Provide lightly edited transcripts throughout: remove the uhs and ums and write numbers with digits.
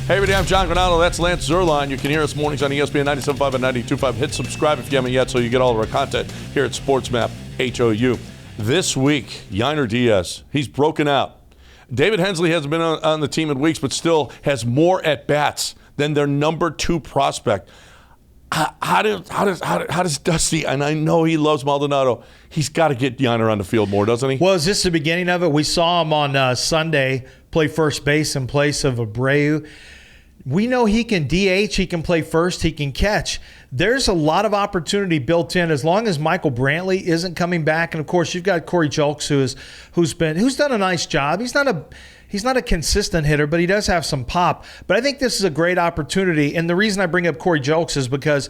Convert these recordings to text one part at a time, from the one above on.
Hey, everybody, I'm John Granado. That's Lance Zerline. You can hear us mornings on ESPN 97.5 and 92.5. Hit subscribe if you haven't yet so you get all of our content here at SportsMap HOU. This week, Yainer Diaz, he's broken out. David Hensley hasn't been on the team in weeks, but still has more at-bats than their number 2 prospect. How does Dusty, and I know he loves Maldonado, he's got to get Yainer on the field more, doesn't he? Well, is this the beginning of it? We saw him on Sunday play first base in place of Abreu. We know he can DH, he can play first, he can catch. There's a lot of opportunity built in as long as Michael Brantley isn't coming back. And, of course, you've got Corey Julks who's done a nice job. He's not a consistent hitter, but he does have some pop. But I think this is a great opportunity. And the reason I bring up Corey Julks is because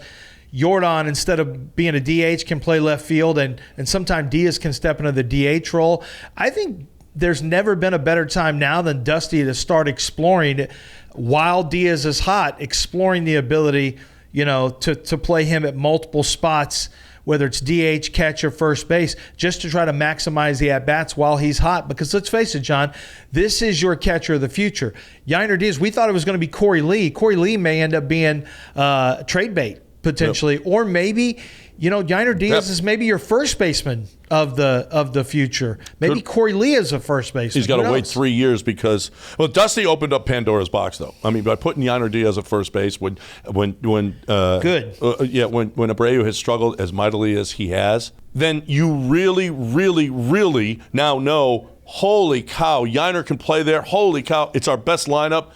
Jordan, instead of being a DH, can play left field, and sometimes Diaz can step into the DH role. I think there's never been a better time now than Dusty to start exploring, while Diaz is hot, exploring the ability, to play him at multiple spots, whether it's DH, catcher, first base, just to try to maximize the at-bats while he's hot. Because let's face it, John, this is your catcher of the future. Yainer Diaz, we thought it was going to be Corey Lee. Corey Lee may end up being trade bait, potentially. Yep. Or maybe, Yainer Diaz is maybe your first baseman of the future. Maybe Corey Lee is a first baseman. He's got to wait 3 years because Dusty opened up Pandora's box, though. I mean, by putting Yainer Diaz at first base when Abreu has struggled as mightily as he has, then you really, really, really now know, holy cow, Yainer can play there. Holy cow, it's our best lineup.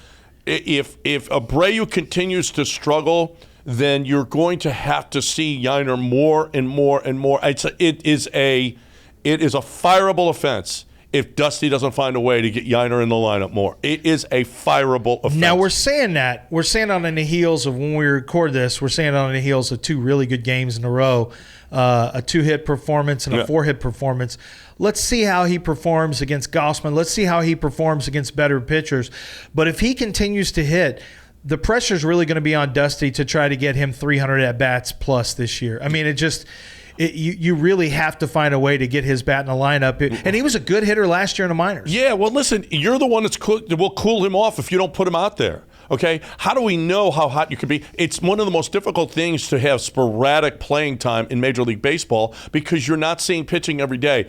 If Abreu continues to struggle, then you're going to have to see Yainer more and more and more. It is a fireable offense if Dusty doesn't find a way to get Yainer in the lineup more. It is a fireable offense. Now, we're saying that. We're saying on the heels of when we record this, we're saying on the heels of 2 really good games in a row, a 2-hit performance and a 4-hit performance. Let's see how he performs against Gausman. Let's see how he performs against better pitchers. But if he continues to hit, the pressure is really going to be on Dusty to try to get him 300 at-bats plus this year. I mean, you really have to find a way to get his bat in the lineup. And he was a good hitter last year in the minors. Yeah, well, listen, you're the one that will cool him off if you don't put him out there. Okay, how do we know how hot you can be? It's one of the most difficult things to have sporadic playing time in Major League Baseball because you're not seeing pitching every day.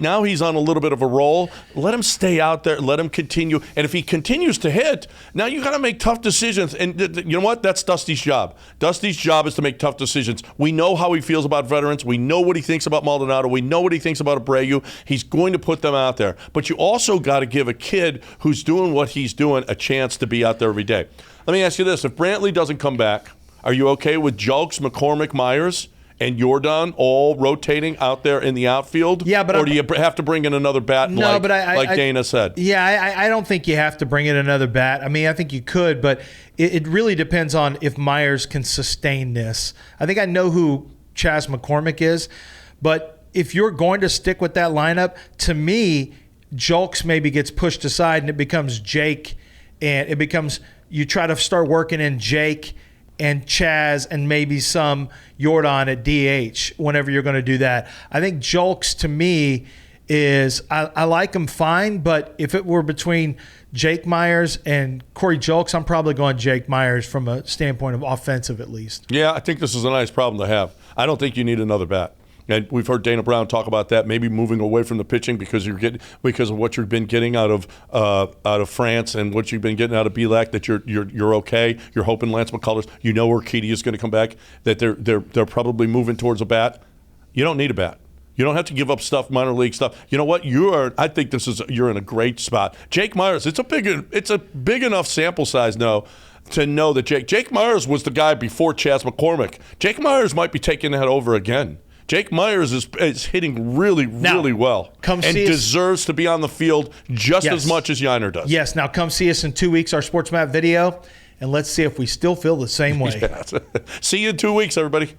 Now he's on a little bit of a roll. Let him stay out there. Let him continue. And if he continues to hit, now you got to make tough decisions. And you know what? That's Dusty's job. Dusty's job is to make tough decisions. We know how he feels about veterans. We know what he thinks about Maldonado. We know what he thinks about Abreu. He's going to put them out there. But you also got to give a kid who's doing what he's doing a chance to be out there every day. Let me ask you this. If Brantley doesn't come back, are you okay with Julks, McCormick, Myers, and Jordan all rotating out there in the outfield? Yeah, but do you have to bring in another bat like Dana said? Yeah, I don't think you have to bring in another bat. I mean, I think you could, but it really depends on if Myers can sustain this. I think I know who Chas McCormick is, but if you're going to stick with that lineup, to me, Julks maybe gets pushed aside and it becomes Jake. And it becomes, you try to start working in Jake and Chaz and maybe some Jordan at DH whenever you're going to do that. I think Julks, to me, is, I like him fine, but if it were between Jake Myers and Corey Julks, I'm probably going Jake Myers from a standpoint of offensive at least. Yeah, I think this is a nice problem to have. I don't think you need another bat. And we've heard Dana Brown talk about that, maybe moving away from the pitching because of what you've been getting out of France and what you've been getting out of Bielak, that you're okay. You're hoping Lance McCullers, you know where Urquidy is going to come back, that they're probably moving towards a bat. You don't need a bat. You don't have to give up stuff, minor league stuff. You know what? I think you're in a great spot. Jake Myers, it's a big enough sample size now to know that Jake Myers was the guy before Chas McCormick. Jake Myers might be taking that over again. Jake Myers is hitting really, really well and deserves to be on the field just as much as Yainer does. Yes. Now come see us in 2 weeks, our SportsMap video, and let's see if we still feel the same way. See you in 2 weeks, everybody.